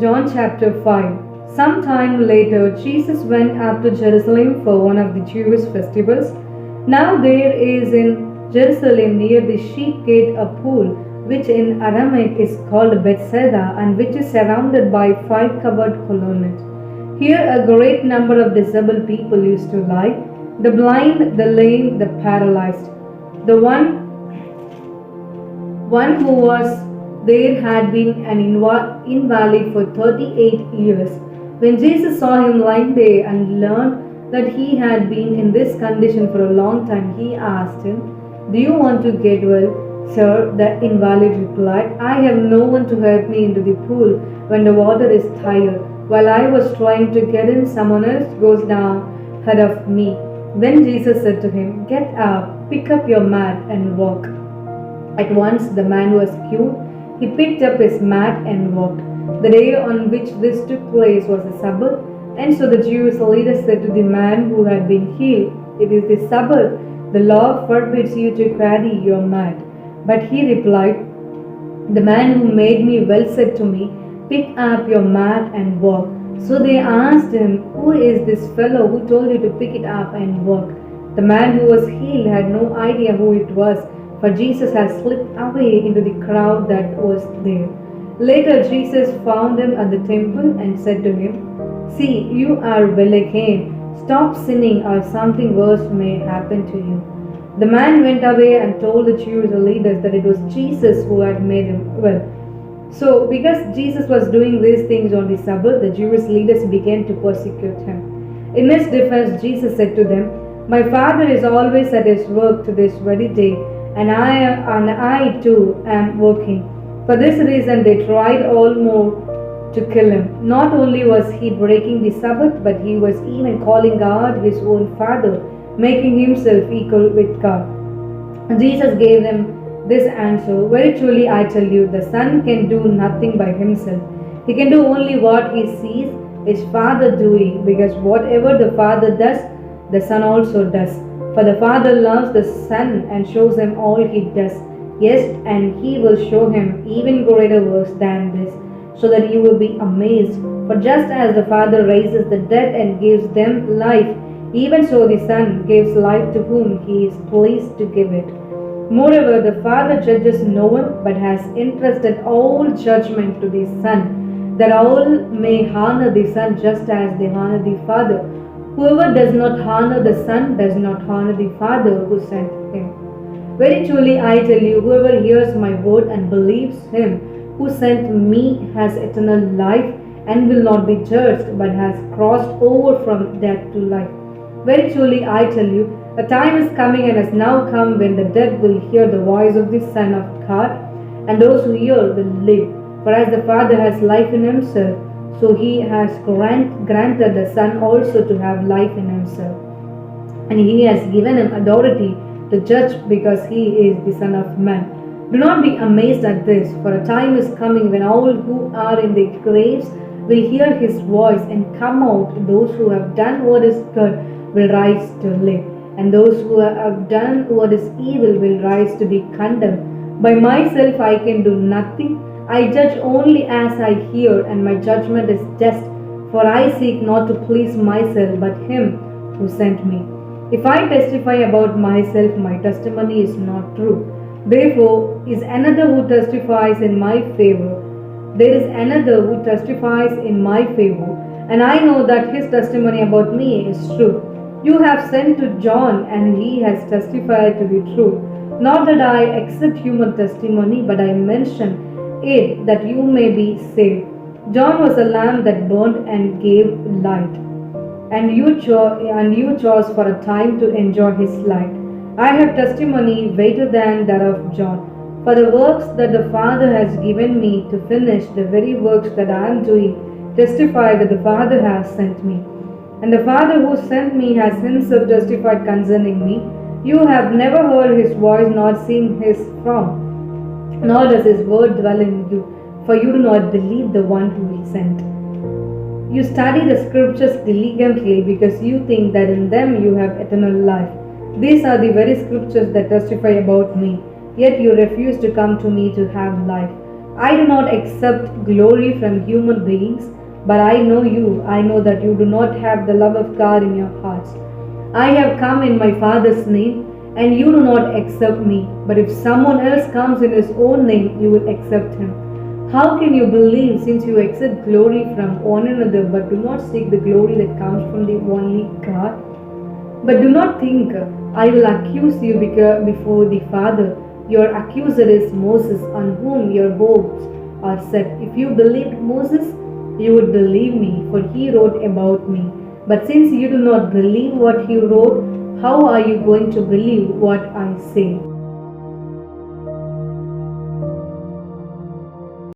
John chapter 5. Sometime later, Jesus went up to Jerusalem for one of the Jewish festivals. Now there is in Jerusalem near the sheep gate a pool, which in Aramaic is called Bethesda, and which is surrounded by five covered colonnades. Here a great number of disabled people used to lie: the blind, the lame, the paralyzed. The one who was there had been an invalid for 38 years. When Jesus saw him lying there and learned that he had been in this condition for a long time, he asked him, "Do you want to get well?" "Sir," the invalid replied, "I have no one to help me into the pool when the water is higher. While I was trying to get in, someone else goes down ahead of me." Then Jesus said to him, "Get up, pick up your mat and walk." At once the man was cured. He picked up his mat and walked. The day on which this took place was a Sabbath, and so the Jewish leaders said to the man who had been healed, "It is the Sabbath. The law forbids you to carry your mat." But he replied, "The man who made me well said to me, 'Pick up your mat and walk.'" So they asked him, "Who is this fellow who told you to pick it up and walk?" The man who was healed had no idea who it was, for Jesus had slipped away into the crowd that was there. Later Jesus found him at the temple and said to him, "See, you are well again. Stop sinning, or something worse may happen to you." The man went away and told the Jewish leaders that it was Jesus who had made him well. So, because Jesus was doing these things on the Sabbath, the Jewish leaders began to persecute him. In his defense, Jesus said to them, "My Father is always at his work to this very day, and I too am working." For this reason they tried all more to kill him. Not only was he breaking the Sabbath, but he was even calling God his own Father, making himself equal with God. Jesus gave them this answer, "Very truly I tell you, the Son can do nothing by himself. He can do only what he sees his Father doing, because whatever the Father does, the Son also does. For the Father loves the Son and shows him all he does. Yes, and he will show him even greater works than this, so that you will be amazed. For just as the Father raises the dead and gives them life, even so the Son gives life to whom he is pleased to give it. Moreover, the Father judges no one, but has entrusted all judgment to the Son, that all may honor the Son just as they honor the Father. Whoever does not honor the Son does not honor the Father who sent him. Very truly I tell you, whoever hears my word and believes him who sent me has eternal life and will not be judged, but has crossed over from death to life. Very truly I tell you, a time is coming and has now come when the dead will hear the voice of the Son of God, and those who hear will live. For as the Father has life in himself, so he has granted the Son also to have life in himself. And he has given him authority to judge, because he is the Son of Man. Do not be amazed at this, for a time is coming when all who are in the graves will hear his voice and come out. Those who have done what is good will rise to live, and those who have done what is evil will rise to be condemned. By myself I can do nothing. I judge only as I hear, and my judgment is just, for I seek not to please myself, but him who sent me. If I testify about myself, my testimony is not true. Therefore is another who testifies in my favor. There is another who testifies in my favor, and I know that his testimony about me is true. You have sent to John, and he has testified to the truth. Not that I accept human testimony, but I mention it that you may be saved. John was a lamp that burned and gave light, and you chose for a time to enjoy his light. I have testimony greater than that of John, for the works that the Father has given me to finish, the very works that I am doing, testify that the Father has sent me. And the Father who sent me has himself testified concerning me. You have never heard his voice, nor seen his form, nor does his word dwell in you, for you do not believe the one who he sent. You study the scriptures diligently, because you think that in them you have eternal life. These are the very scriptures that testify about me, yet you refuse to come to me to have life. I do not accept glory from human beings, but I know you. I know that you do not have the love of God in your hearts. I have come in my Father's name, and you do not accept me. But if someone else comes in his own name, you will accept him. How can you believe, since you accept glory from one another, but do not seek the glory that comes from the only God? But do not think I will accuse you before the Father. Your accuser is Moses, on whom your hopes are set. If you believed Moses, you would believe me, for he wrote about me. But since you do not believe what he wrote, how are you going to believe what I say?